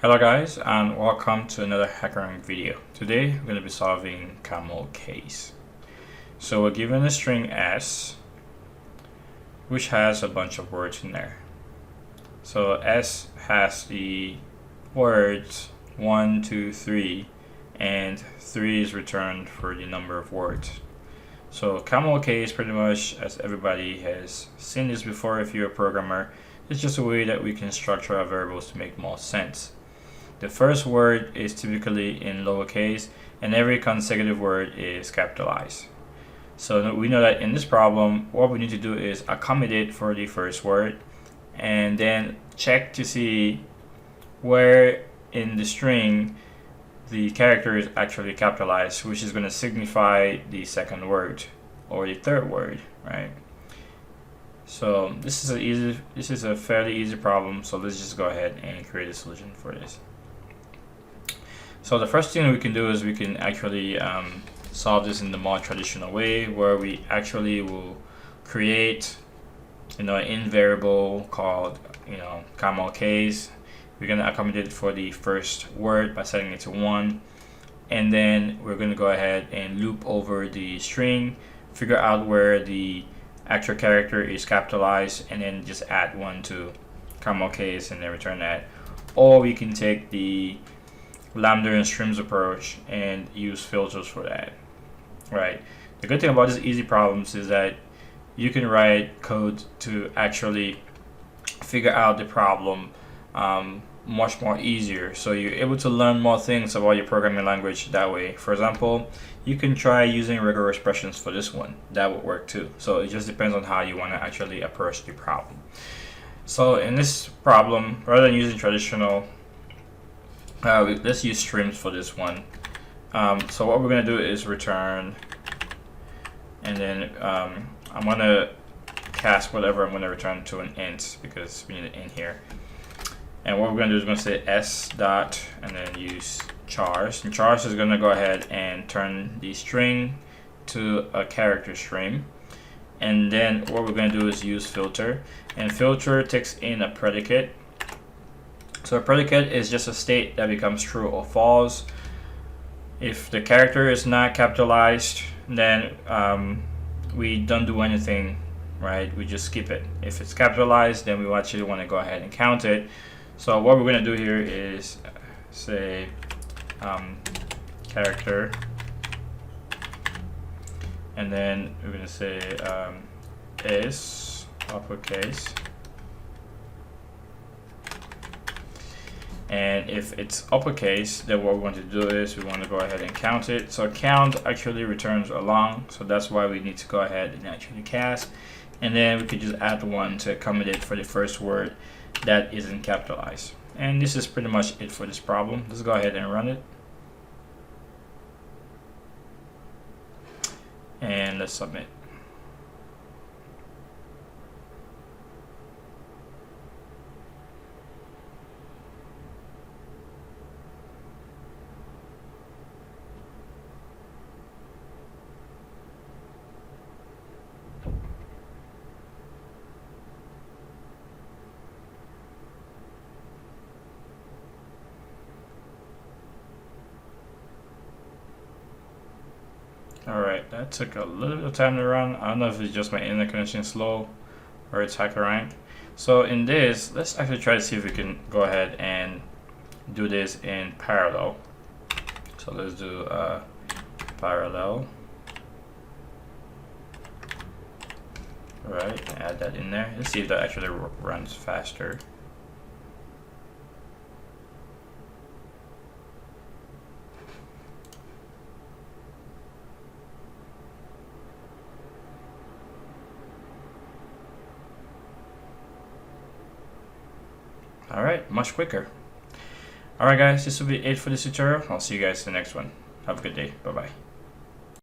Hello guys, and welcome to another Hackerrank video. Today we're going to be solving CamelCase. So we're given a string S which has a bunch of words in there. So S has the words 1, 2, 3, and 3 is returned for the number of words. So CamelCase, pretty much as everybody has seen this before if you're a programmer, it's just a way that we can structure our variables to make more sense. The first word is typically in lowercase and every consecutive word is capitalized. So we know that in this problem, what we need to do is accommodate for the first word and then check to see where in the string the character is actually capitalized, which is going to signify the second word or the third word, right? So this is a fairly easy problem, so let's just go ahead and create a solution for this. So the first thing we can do is we can actually solve this in the more traditional way, where we actually will create an in variable called CamelCase. We're going to accommodate for the first word by setting it to 1, and then we're going to go ahead and loop over the string, figure out where the actual character is capitalized, and then just add 1 to CamelCase and then return that. Or we can take the lambda and streams approach and use filters for that, right? The good thing about these easy problems is that you can write code to actually figure out the problem much more easier, so you're able to learn more things about your programming language that way. For example, you can try using regular expressions for this one. That would work too. So it just depends on how you want to actually approach the problem. So in this problem, rather than using traditional, let's use streams for this one. So what we're going to do is return, and then I'm going to cast whatever I'm going to return to an int, because we need an int here. And what we're going to do is going to say s dot and then use chars, and chars is going to go ahead and turn the string to a character string. And then what we're going to do is use filter, and filter takes in a predicate. So a predicate is just a state that becomes true or false. If the character is not capitalized, then we don't do anything, right? We just skip it. If it's capitalized, then we actually want to go ahead and count it. So what we're going to do here is say character, and then we're going to say is uppercase. And if it's uppercase, then what we want to do is we want to go ahead and count it. So count actually returns a long, so that's why we need to go ahead and actually cast. And then we could just add 1 to accommodate for the first word that isn't capitalized. And this is pretty much it for this problem. Let's go ahead and run it. And let's submit. Alright, that took a little bit of time to run. I don't know if it's just my internet connection slow or it's Hackerrank. So in this, let's actually try to see if we can go ahead and do this in parallel. So let's do parallel. Alright, add that in there. Let's see if that actually runs faster. Alright, much quicker. Alright guys, this will be it for this tutorial. I'll see you guys in the next one. Have a good day. Bye bye.